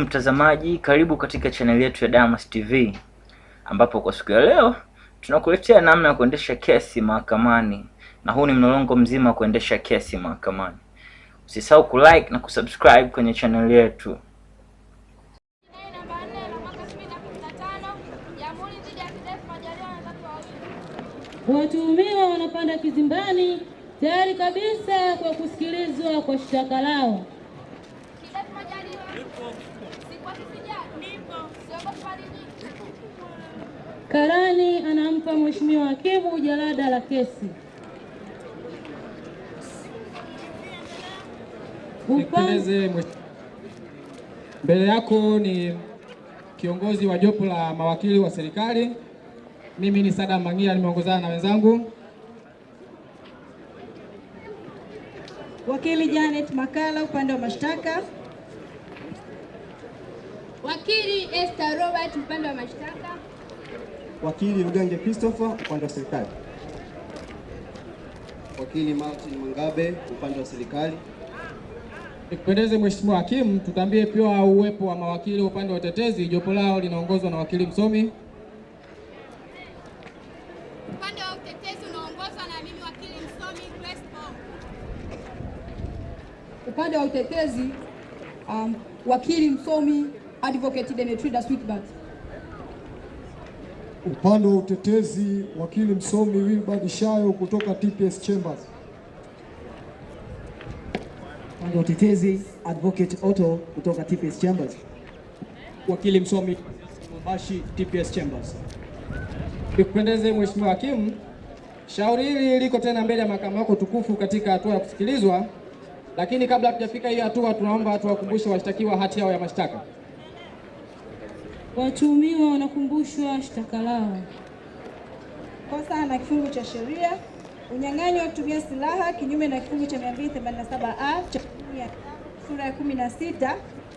Mtazamaji, karibu katika channel yetu ya Damas TV, ambapo kwa siku ya leo tunakuletea namna ya kuendesha kesi mahakamani, na huu ni mlolongo mzima wa kuendesha kesi mahakamani. Usisahau kulike na kusubscribe kwenye channel yetu. Watuhumiwa wanapanda kizimbani tayari kabisa kwa kusikilizwa kwa shtaka lao. Karani anampa mheshimiwa hakimu jalada la kesi. Mbele yako ni kiongozi wa jopo la mawakili wa serikali. Mimi ni Sada Mangia, nimeongozana na wenzangu. Wakili Janet Makala upande wa mashtaka. Wakili Esther Robert upande wa mashtaka. Wakili Rugenge Christopher upande wa serikali. Wakili Martin Mangabe upande wa serikali. Nikupendeze mheshimiwa hakimu, tutambie pia uwepo wa mawakili upande wa utetezi. Jopo lao linaongozwa na wakili msomi. Upande wa utetezi unaongozwa na mimi wakili msomi Grace Paul. Upande wa utetezi wakili msomi Advocate Demetrida Sweetbat. Upande wa utetezi wakili msomi Wilbard Shayo kutoka TPS Chambers. Upande wa utetezi Advocate Otto kutoka TPS Chambers. Wakili msomi Mbashi TPS Chambers. Nikupendeze mheshimiwa hakimu, shauri hili liko tena mbele ya mahakama yako tukufu katika hatua ya kusikilizwa, lakini kabla hatujafika hiyo hatua, tunaomba tuwakumbushe washtakiwa hati yao ya mashtaka. Watuhumiwa wanakumbushwa shtaka lao. Kosa na kifungu cha sheria unyang'anyi wa kutumia silaha kinyume na kifungu cha 287A cha sura ya 16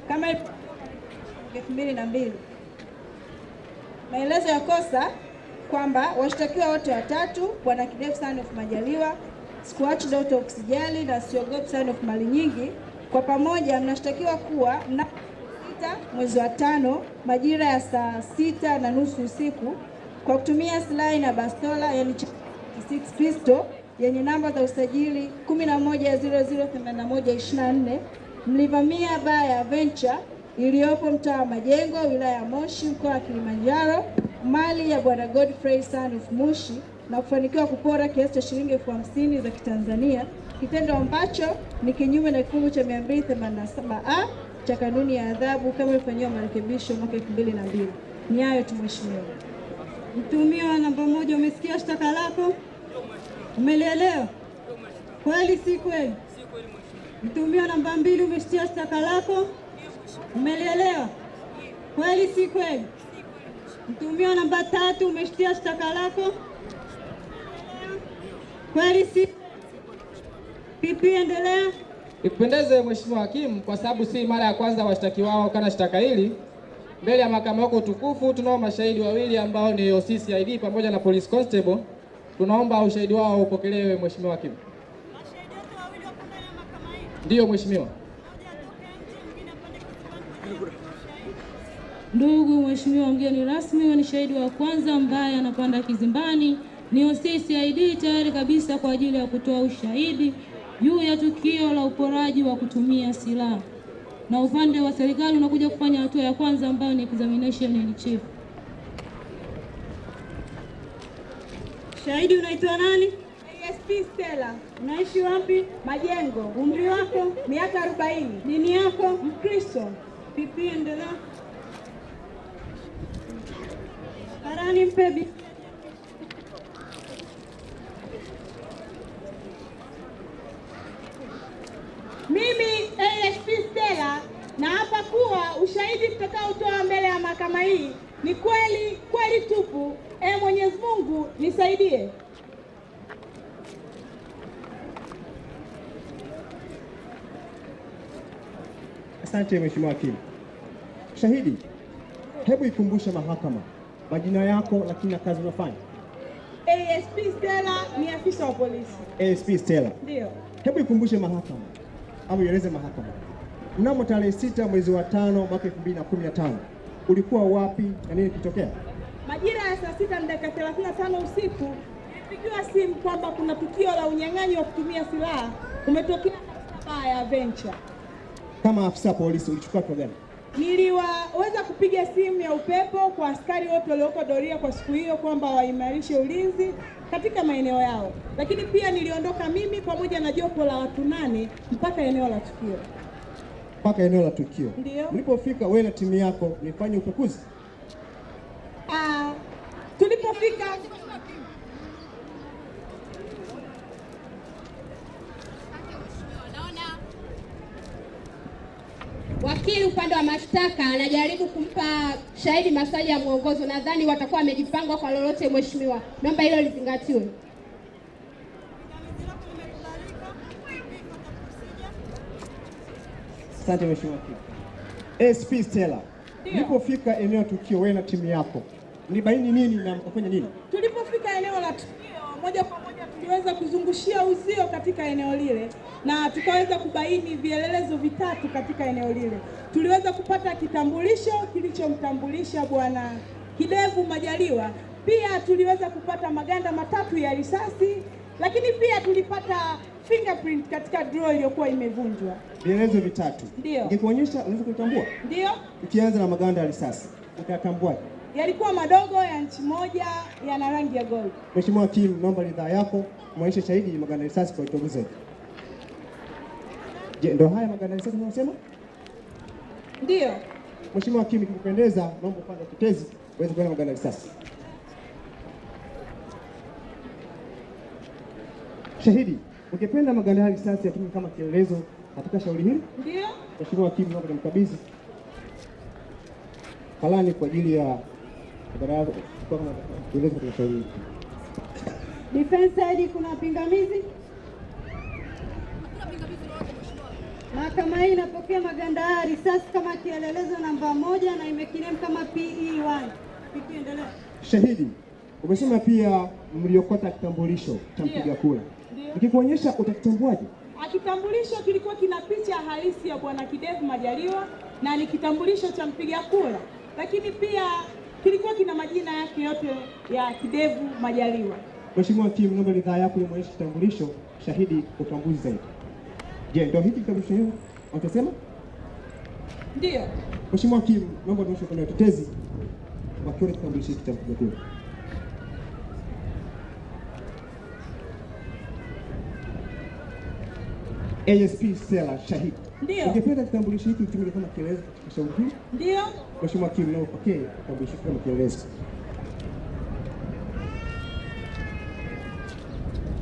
kama 2002. Maelezo ya kosa kwamba washtakiwa wote watatu, Bwana Kidefu Son of Majaliwa, Squatch Dot Oksijali na Siogopi Son of Mali Nyingi, kwa pamoja mnashtakiwa kuwa mwezi wa 5 majira ya saa 6:30 usiku kwa kutumia silaha na bastola yani 6 pistol yenye namba za usajili 11008124 mlivamia baa ya Venture iliyopo mtaa wa Majengo, wilaya ya Moshi, mkoa wa Kilimanjaro, mali ya Bwana Godfrey Son of Mushi, na kufanikiwa kupora kiasi cha shilingi 50,000 za Kitanzania, kitendo ambacho ni kinyume na kifungu cha 287A cha kanuni ya adhabu kama ilifanywa marekebisho mwaka 2002. Ni hayo tu mheshimiwa. Mtuhumiwa namba 1, umesikia shtaka lako? Umelielewa? Kweli si kweli? Mtuhumiwa namba 2, umesikia shtaka lako? Umelielewa? Kweli si kweli? Mtuhumiwa namba 3, umesikia shtaka lako? Kweli si? Pipi, endelea. Ikupendeze mheshimiwa hakimu, kwa sababu si mara ya kwanza washtakiwa wao kana shtaka hili mbele ya mahakama yako tukufu, tunao mashahidi wawili ambao ni OCCID pamoja na police constable. Tunaomba ushahidi wao upokelewe mheshimiwa hakimu. Mashahidi wote wawili wako ndani ya mahakama hii? Ndiyo mheshimiwa. Ndugu mheshimiwa mgeni rasmi, ni shahidi wa kwanza ambaye anapanda kizimbani ni OCCID tayari kabisa kwa ajili ya kutoa ushahidi juu ya tukio la uporaji wa kutumia silaha, na upande wa serikali unakuja kufanya hatua ya kwanza ambayo ni examination in chief. Shahidi, unaitwa nani? ASP Stella. Unaishi wapi? Majengo. Umri wako? Miaka 40. Dini yako? Mkristo. Pipi, endelea. Karani, mpebi. Mimi ASP Stella na hapa kuwa ushahidi tutakaotoa mbele ya mahakama hii ni kweli kweli tupu. Mwenyezi Mungu nisaidie. Asante mheshimiwa hakimu. Shahidi, hebu ikumbushe mahakama majina yako lakini na kazi unafanya. ASP Stella ni afisa wa polisi. ASP Stella. Ndio. Hebu ikumbushe mahakama au ieleze mahakama Mnamo tarehe 6 mwezi wa 5 mwaka 2015 ulikuwa wapi na nini kilitokea? Majira ya saa 6 na dakika 35 usiku nilipigiwa simu kwamba kuna tukio la unyang'anyi wa kutumia silaha umetokea katika baa ya Venture. Kama afisa polisi ulichukua hatua gani? Niliweza kupiga simu ya upepo kwa askari wote walioko doria kwa siku hiyo kwamba waimarishe ulinzi katika maeneo yao, lakini pia niliondoka mimi pamoja na jopo la watu 8 mpaka eneo la tukio. Mpaka eneo la tukio. Ndio. Mlipofika wewe na timu yako nifanye upekuzi? Tulipofika wakili upande wa mashtaka anajaribu kumpa shahidi maswali ya mwongozo. Nadhani watakuwa wamejipanga kwa lolote. Mheshimiwa, naomba hilo lizingatiwe. Asante Mheshimiwa Wakili. SP Stella, mlipofika eneo tukio wewe na timu yako mlibaini nini na mkafanya nini? Tulipofika eneo la tukio, moja kwa moja tuliweza kuzungushia uzio katika eneo lile na tukaweza kubaini vielelezo vitatu katika eneo lile. Tuliweza kupata kitambulisho kilichomtambulisha Bwana Kidevu Majaliwa. Pia tuliweza kupata maganda matatu ya risasi, lakini pia tulipata fingerprint katika draw iliyokuwa imevunjwa. Vielelezo vitatu. Ndio. Nikikuonyesha unaweza kutambua? Ndio. Ukianza na maganda ya risasi, utatambuaje? Yalikuwa madogo ya inchi 1 yana rangi ya gold. Mheshimiwa Hakimu, naomba ridhaa yako muonyeshe shahidi maganda ya risasi kwa uchunguzi. Je, ndio haya maganda ya risasi unasema? Ndio. Mheshimiwa Hakimu, ikikupendeza naomba upande wa utetezi uweze kuona maganda ya risasi. Shahidi, ungependa maganda ya risasi yatumike kama kielelezo katika shauri hili? Ndio. Mheshimiwa Hakimu, naomba nimkabidhi halani kwa ajili ya maganda kwa kama kielelezo katika shauri hili. Defense side, kuna pingamizi? Mahakama hii inapokea maganda ya risasi kama kielelezo namba 1 na imekinem kama PE1. Endelea. Shahidi, umesema pia mliokota kitambulisho cha mpiga kura. Nikikuonyesha utakitambuaje? Kitambulisho kilikuwa kina picha halisi ya Bwana Kidevu Majaliwa na ni kitambulisho cha mpiga kura, lakini pia kilikuwa kina majina yake yote ya Kidevu Majaliwa. Mheshimiwa Hakimu, naomba ridhaa yako ya muonyeshe kitambulisho shahidi utambuzi zaidi. Je, ndio hiki kitambulisho hiyo utasema? Ndio. Mheshimiwa Hakimu, naomba tuonyeshe kwa utetezi wakiona kitambulisho hiki cha mpiga kura. ASP Stella, shahidi. Ndio. Ungependa kitambulisho hiki kitumike kama kielelezo katika shauri hili? Ndio. Mheshimiwa Hakimu, naomba upokee kitambulisho hiki kama kielelezo.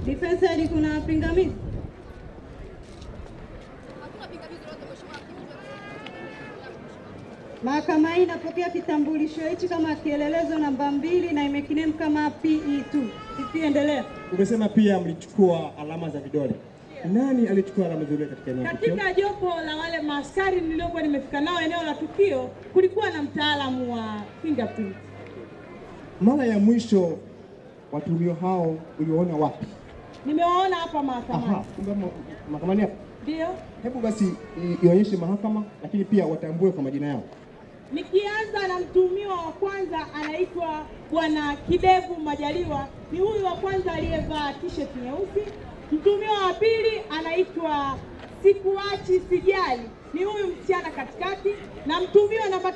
Defense side, kuna pingamizi? Mahakama hii inapokea kitambulisho hichi kama kielelezo namba 2 na imekinem kama PE2. Endelea. Umesema pia mlichukua alama za vidole. Nani alichukua alama za vidole katika eneo la tukio? Katika jopo la wale maaskari niliokuwa nimefika nao eneo la tukio, kulikuwa na mtaalamu wa fingerprint. Mara ya mwisho watuhumiwa hao uliwaona wapi? Nimewaona hapa mahakamani. Aha, kumbe mahakamani hapa? Ndio. Hebu basi ionyeshe mahakama, lakini pia watambue kwa majina yao. Nikianza na mtuhumiwa wa kwanza anaitwa Bwana Kidevu Majaliwa, ni huyu wa kwanza aliyevaa t-shirt nyeusi. Mtuhumiwa wa pili anaitwa Sikuachi Sijali, ni huyu msichana katikati, na mtuhumiwa namba 3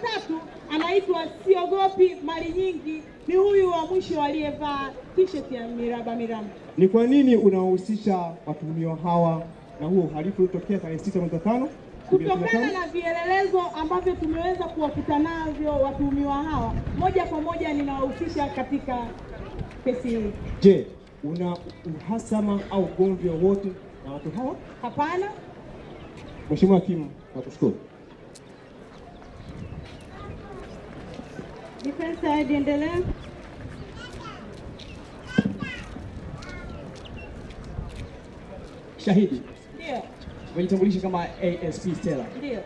anaitwa Siogopi Mali Nyingi, ni huyu wa mwisho aliyevaa t-shirt ya miraba miraba. Ni kwa nini unawahusisha watuhumiwa hawa na huo uhalifu uliotokea tarehe 6 mwezi wa 5? Kutokana na vielelezo ambavyo tumeweza kuwakuta navyo watuhumiwa hawa, moja kwa moja ninawahusisha katika kesi hii. Je, una uhasama au ugomvi wowote na watu hawa? Hapana. Mheshimiwa Hakimu, nakushukuru. Defense side, endelea. Shahidi. Ndio. Umejitambulisha kama ASP Stella. Ndio.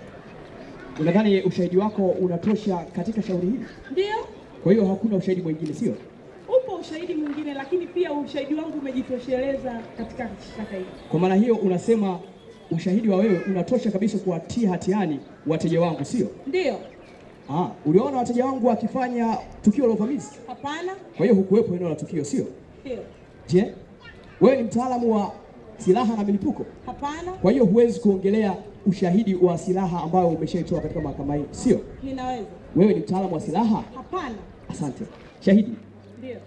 Unadhani ushahidi wako unatosha katika shauri hili? Ndio. Kwa hiyo hakuna ushahidi mwingine, sio? Upo ushahidi mwingine, lakini pia ushahidi wangu umejitosheleza katika shtaka hili. Kwa maana hiyo unasema ushahidi wa wewe unatosha kabisa kuwatia hatiani wateja wangu, sio? Ndio. Uliona wateja wangu wakifanya tukio la uvamizi? Hapana. Kwa hiyo hukuwepo eneo la tukio, sio? Ndio. Je, wewe ni mtaalamu wa silaha na milipuko? Hapana. Kwa hiyo huwezi kuongelea ushahidi wa silaha ambayo umeshaitoa katika mahakama hii, sio? Ninaweza. Wewe ni mtaalamu wa silaha? Hapana. Asante. Shahidi. Ndio.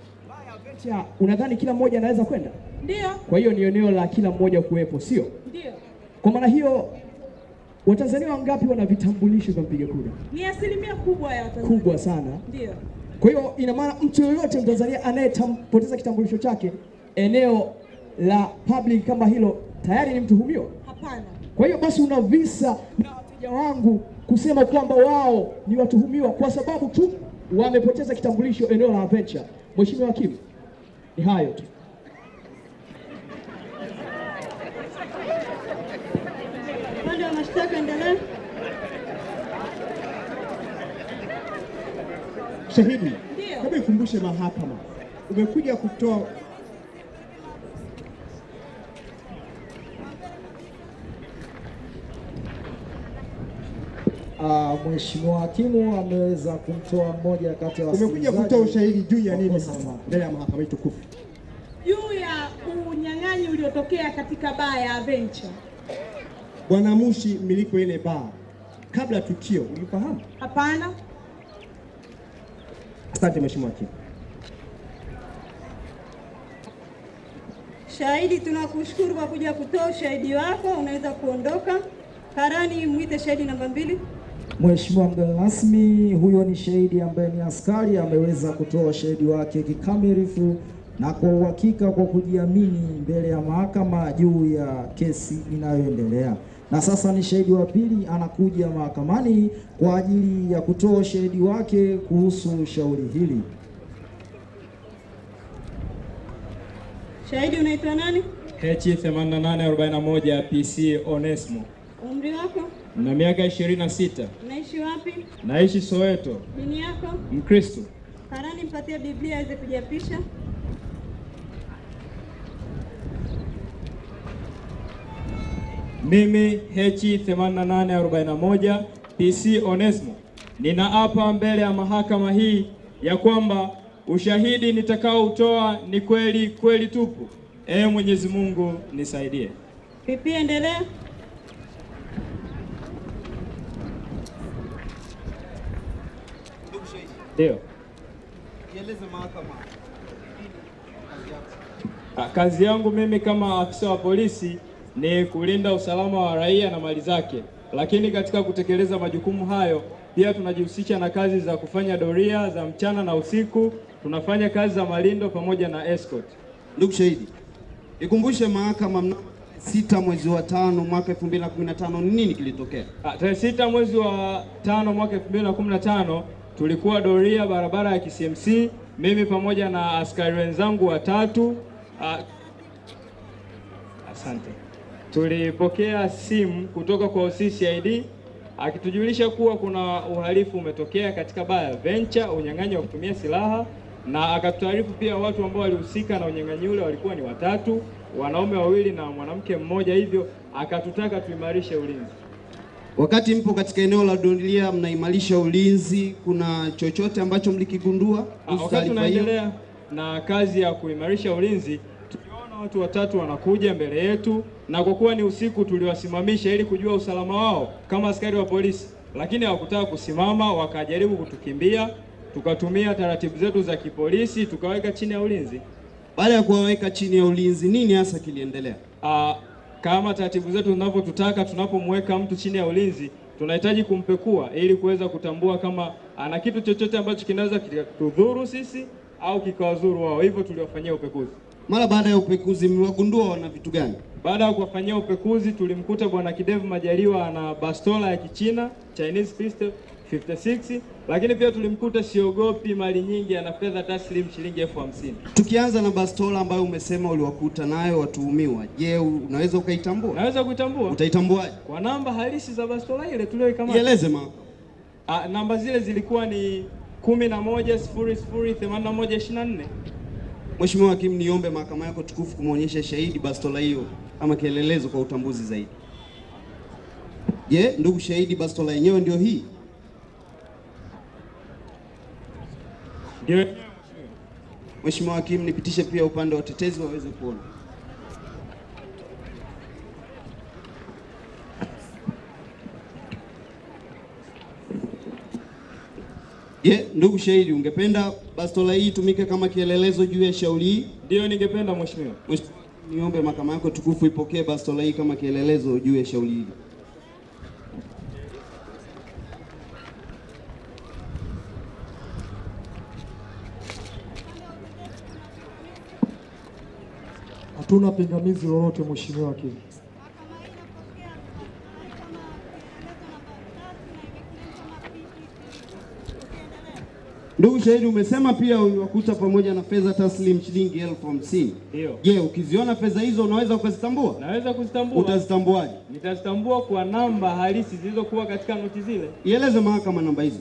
Unadhani kila mmoja anaweza kwenda? Ndio. Kwa hiyo ni eneo la kila mmoja kuwepo, sio? Ndio. Kwa maana hiyo Watanzania wangapi wana vitambulisho vya mpiga kura? Ni asilimia kubwa ya Watanzania. Kubwa sana. Ndio. Kwa hiyo ina maana mtu yoyote Mtanzania anayepoteza kitambulisho chake eneo la public kama hilo tayari ni mtuhumiwa? Hapana. Kwa hiyo basi una visa na wateja wangu kusema kwamba wao ni watuhumiwa kwa sababu tu wamepoteza kitambulisho eneo la Adventure. Mheshimiwa Hakimu, ni hayo tu. Upande wa mashtaka endelea. Shahidi, Ndio. hebu ikumbushe mahakama, umekuja kutoa Mheshimiwa Hakimu ameweza kumtoa mmoja kati ya umekuja kutoa ushahidi juu ya nini sasa mbele ya mahakama hii tukufu? Juu ya unyang'anyi uliotokea katika baa ya Adventure. Bwana Mushi, mmiliki wa ile baa, kabla tukio ulifahamu? Hapana. Asante Mheshimiwa Hakimu. Shahidi, tunakushukuru kwa kuja kutoa ushahidi wako, unaweza kuondoka. Karani, mwite shahidi namba 2. Mheshimiwa mgeni rasmi, huyo ni shahidi ambaye ni askari, ameweza kutoa ushahidi wake kikamilifu na kwa uhakika kwa kujiamini mbele ya mahakama juu ya kesi inayoendelea. Na sasa ni shahidi wa pili anakuja mahakamani kwa ajili ya kutoa ushahidi wake kuhusu shauri hili. Shahidi, unaitwa nani? H8841 PC Onesmo. Umri wako? Na miaka 26. Unaishi wapi? Naishi Soweto. Dini yako? Mkristo. Karani, mpatie Biblia aweze kujapisha. Mimi H8841 PC Onesmo ninaapa mbele ya mahakama hii ya kwamba ushahidi nitakaoutoa ni kweli kweli tupu. Mwenyezi Mungu nisaidie. Pipi, endelea. Ndio. Nieleze mahakama. Kazi yangu mimi kama afisa wa polisi ni kulinda usalama wa raia na mali zake, lakini katika kutekeleza majukumu hayo pia tunajihusisha na kazi za kufanya doria za mchana na usiku. Tunafanya kazi za malindo pamoja na escort. Ndugu shahidi, ikumbushe mahakama mnamo 6 mwezi wa 5 mwaka 2015 nini kilitokea? Tarehe 6 mwezi wa 5 mwaka 2015 tulikuwa doria barabara ya KCMC, mimi pamoja na askari wenzangu watatu. Asante. Tulipokea simu kutoka kwa OCCID akitujulisha kuwa kuna uhalifu umetokea katika baa ya Venture, unyang'anyi wa kutumia silaha, na akatutaarifu pia watu ambao walihusika na unyang'anyi ule walikuwa ni watatu, wanaume wawili na mwanamke mmoja, hivyo akatutaka tuimarishe ulinzi. Wakati mpo katika eneo la doria mnaimarisha ulinzi, kuna chochote ambacho mlikigundua? Wakati tunaendelea na kazi ya kuimarisha ulinzi, tuliona watu watatu wanakuja mbele yetu, na kwa kuwa ni usiku tuliwasimamisha ili kujua usalama wao kama askari wa polisi, lakini hawakutaka kusimama, wakajaribu kutukimbia. Tukatumia taratibu zetu za kipolisi tukaweka chini ya ulinzi. Baada ya kuwaweka chini ya ulinzi, nini hasa kiliendelea? Kama taratibu zetu zinavyotutaka, tunapomweka mtu chini ya ulinzi tunahitaji kumpekua ili kuweza kutambua kama ana kitu chochote ambacho kinaweza kutudhuru sisi au kikawadhuru wao. Hivyo tuliwafanyia upekuzi. Mara baada ya upekuzi mmewagundua wana vitu gani? Baada ya kuwafanyia upekuzi tulimkuta Bwana Kidevu Majaliwa ana bastola ya Kichina, Chinese pistol 56, lakini pia tulimkuta siogopi mali nyingi, ana fedha taslim shilingi 50,000. Tukianza na bastola ambayo umesema uliwakuta nayo watuhumiwa, je, unaweza ukaitambua? Naweza kuitambua. Utaitambuaje? Kwa namba halisi za bastola ile tuliyoikamata. Nieleze mama. Namba zile zilikuwa ni 11008124. Mheshimiwa Hakimu, niombe mahakama yako tukufu kumwonyesha shahidi bastola hiyo kama kielelezo kwa utambuzi zaidi. Je, ndugu shahidi, bastola yenyewe ndio hii? Ndio. Mheshimiwa Hakimu, nipitishe pia upande wa utetezi waweze kuona. Je, ndugu shahidi, ungependa bastola hii itumike kama kielelezo juu ya shauri hii? Ndio, ningependa mheshimiwa. Niombe mahakama yako tukufu ipokee bastola hii kama kielelezo juu ya shauri hili. Hatuna pingamizi lolote mheshimiwa hakimu. Ndugu shahidi, umesema pia uliwakuta pamoja na fedha taslim shilingi 50,000. Ndio. Je, ukiziona fedha hizo unaweza ukazitambua? Naweza kuzitambua. Utazitambuaje? Nitazitambua kwa namba halisi zilizokuwa katika noti zile. Ieleze mahakama namba hizo.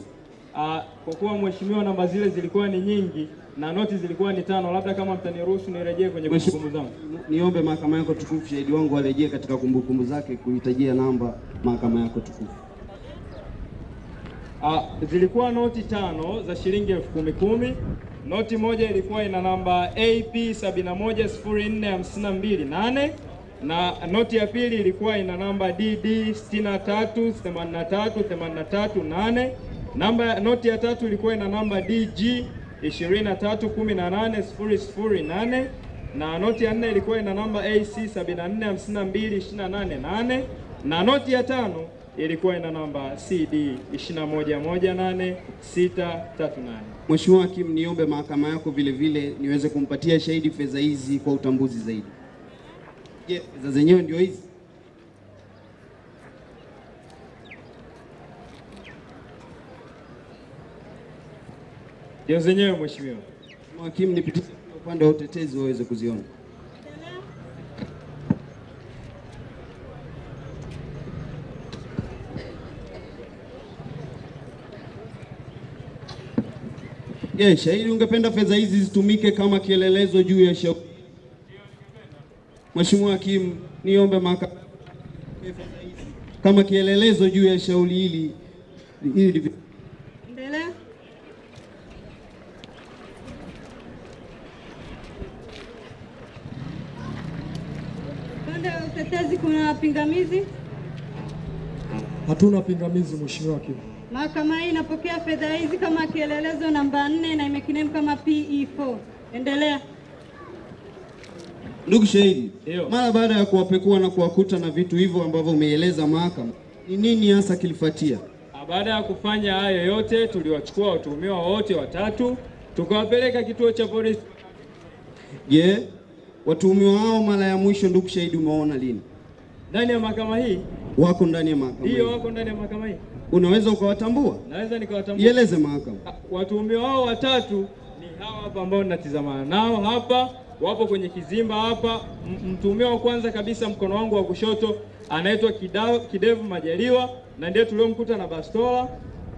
Kwa kuwa mheshimiwa, namba zile zilikuwa ni nyingi na noti zilikuwa ni 5, labda kama mtaniruhusu nirejee kwenye kumbukumbu zangu. Niombe mahakama yako tukufu, shahidi wangu arejee katika kumbukumbu zake kuhitajia namba mahakama yako tukufu. Zilikuwa noti 5 za shilingi 10,000. Noti moja ilikuwa ina namba AP 710452 na noti ya pili ilikuwa ina namba DD 638383 8. Noti ya tatu ilikuwa ina namba DG 23180008 na noti ya 4 ilikuwa ina namba AC 745228 na noti ya 5 ilikuwa ina namba CD 2118638. Mheshimiwa Hakimu, niombe mahakama yako vile vile niweze kumpatia shahidi fedha hizi kwa utambuzi zaidi. Je, fedha zenyewe ndio hizi? Ndio zenyewe mheshimiwa. Mheshimiwa Hakimu, nipitishe upande wa utetezi waweze kuziona. Je, shahidi, ungependa fedha hizi zitumike kama kielelezo juu ya shauri? Mheshimiwa Hakimu, niombe mahakama kama kielelezo juu ya shauri hili. Endelea. Upande wa utetezi kuna pingamizi? Hatuna pingamizi mheshimiwa hakimu. Mahakama hii inapokea fedha hizi kama kielelezo namba 4 na imekinemu kama PE4. Endelea. Ndugu shahidi, mara baada ya kuwapekua na kuwakuta na vitu hivyo ambavyo umeeleza mahakama, ni nini hasa kilifuatia? Baada ya kufanya hayo yote, tuliwachukua watuhumiwa wote watatu tukawapeleka kituo cha polisi. Je, watuhumiwa hao mara ya mwisho ndugu shahidi umeona lini? Ndani ya mahakama hii? Wako ndani ya mahakama hii? Ndio, wako ndani ya mahakama hii. Unaweza ukawatambua? Naweza nikawatambua. Ieleze mahakama. Watuhumiwa hao watatu ni hawa hapa ambao ninatizamana nao hapa, wapo kwenye kizimba hapa. Mtuhumiwa wa kwanza kabisa mkono wangu wa kushoto anaitwa Kidevu Majaliwa na ndiye tuliomkuta na bastola.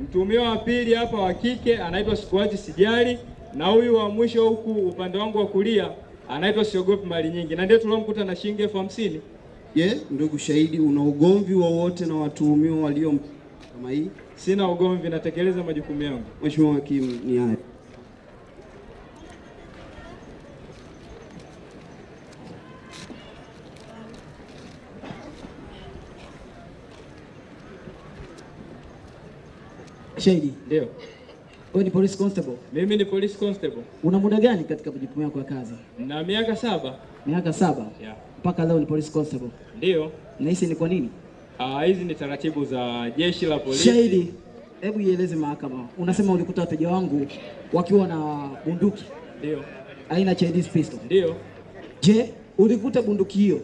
Mtuhumiwa wa pili hapa wa kike anaitwa Sikuachi Sijali na huyu wa mwisho huku upande wangu wa kulia anaitwa Siogopi Mali Nyingi na ndiye tuliomkuta na shilingi 50,000. Je, ndugu shahidi, una ugomvi wowote na watuhumiwa walio kama hii? Sina ugomvi, natekeleza majukumu yangu. Mheshimiwa Hakimu, ni haya. Shahidi. Ndio. Wewe ni police constable? Mimi ni police constable. Una muda gani katika majukumu yako ya kazi? Na miaka 7. Miaka 7? Yeah. Mpaka leo ni police constable? Ndio. Na hisi ni kwa nini? Hizi ni taratibu za jeshi la polisi. Shahidi, hebu ieleze mahakama. Unasema ulikuta wateja wangu wakiwa na bunduki. Ndio. Aina Chinese pistol. Ndio. Je, ulikuta bunduki hiyo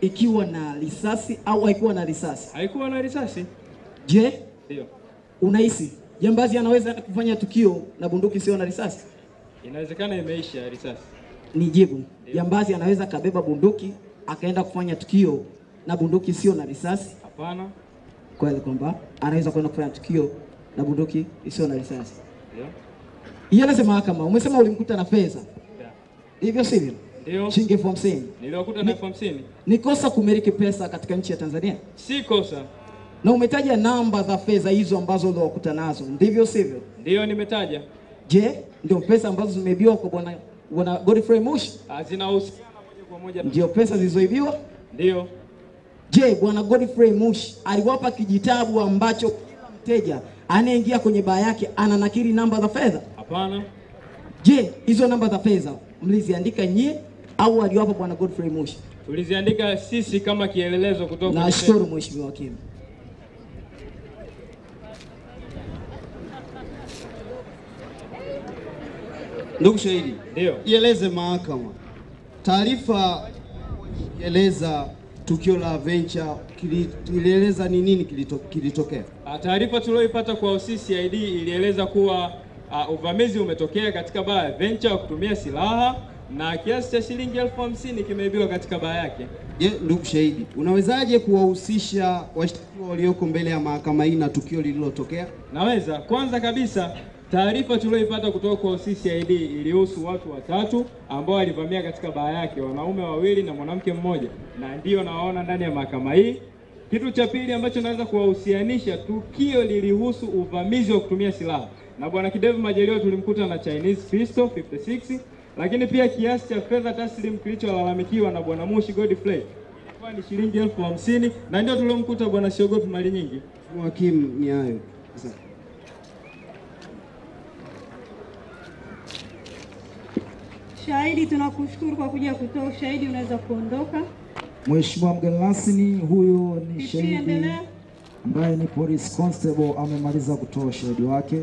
ikiwa na risasi au haikuwa na risasi? Haikuwa na risasi. Je? Ndio. Unahisi jambazi anaweza kufanya tukio na bunduki sio na risasi? Inawezekana imeisha risasi. Nijibu. Jambazi anaweza kabeba bunduki akaenda kufanya tukio na bunduki sio na risasi? Hapana. Kweli kwamba anaweza kwenda kufanya tukio na bunduki isiyo na risasi? Ndio. Ieleze mahakama. Umesema ulimkuta na fedha. Yeah. Hivyo sivyo? Ndio. Shilingi 50,000. Niliwakuta na 50,000. Ni kosa kumiliki pesa katika nchi ya Tanzania? Si kosa. na umetaja namba za fedha hizo ambazo uliwakuta nazo, ndivyo sivyo? Ndiyo, nimetaja. Je, ndio pesa ambazo zimeibiwa kwa bwana Godfrey Mushi? Zinahusiana moja kwa moja. Ndio pesa zilizoibiwa? Ndiyo. Je, bwana Godfrey Mushi aliwapa kijitabu ambacho kila mteja anayeingia kwenye baa yake ananakiri namba za fedha? Hapana. Je, hizo namba za fedha mliziandika nyie au aliwapa bwana Godfrey Mushi? Tuliziandika sisi kama kielelezo kutoka. Nashukuru mheshimiwa hakimu. Ndugu shahidi, ndio ieleze mahakama taarifa eleza tukio la Venture ilieleza ni nini kilitokea. Taarifa tulioipata kwa OCCID ilieleza kuwa uvamizi umetokea katika baa ya Venture wa kutumia silaha na kiasi cha shilingi 50,000 kimeibiwa katika baa yake. Je, ndugu shahidi, unawezaje kuwahusisha washtakiwa walioko mbele ya mahakama hii na tukio lililotokea? Naweza. Kwanza kabisa, taarifa tulioipata kutoka kwa OCCID ilihusu watu watatu ambao walivamia katika baa yake, wanaume wawili na mwanamke mmoja, na ndio nawaona ndani ya mahakama hii. Kitu cha pili ambacho naweza kuwahusianisha, tukio lilihusu uvamizi wa kutumia silaha, na bwana Kidevu Majaliwa tulimkuta na Chinese pistol 56, lakini pia kiasi cha fedha taslim kilicholalamikiwa na bwana Mushi Godfrey ilikuwa ni shilingi 50,000, na ndio tuliomkuta bwana Siogopi mali nyingi. Hakimu, ni hayo. Asante. Shahidi, tunakushukuru kwa kuja kutoa ushahidi, unaweza kuondoka. Mheshimiwa mgeni rasmi, huyo ni shahidi ambaye ni police constable, amemaliza kutoa ushahidi wake.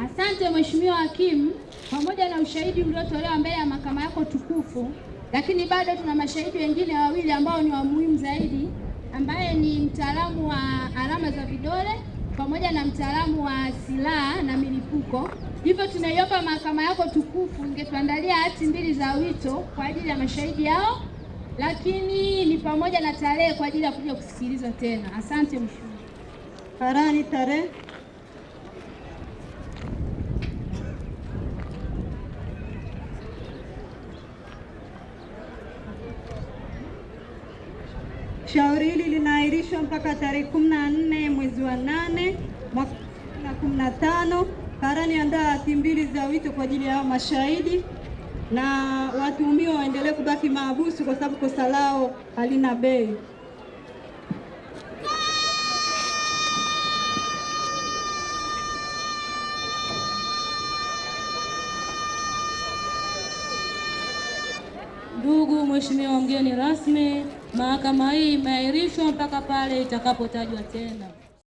Asante Mheshimiwa hakimu, pamoja na ushahidi uliotolewa mbele ya mahakama yako tukufu, lakini bado tuna mashahidi wengine wawili ambao ni wa muhimu zaidi, ambaye ni mtaalamu wa alama za vidole pamoja na mtaalamu wa silaha na milipuko. Hivyo tunaiomba mahakama yako tukufu ingetuandalia hati mbili za wito kwa ajili ya mashahidi hao, lakini ni pamoja na tarehe kwa ajili ya kuja kusikiliza tena. Asante Mheshimiwa. Karani, tarehe. Shauri hili linaahirishwa mpaka tarehe 14 mwezi wa 8 mwaka 2015. Karani, andaa hati mbili za wito kwa ajili ya mashahidi, na watuhumiwa waendelee kubaki mahabusu kwa sababu kosa lao halina bei. Ndugu Mheshimiwa mgeni rasmi, mahakama hii imeahirishwa mpaka pale itakapotajwa tena.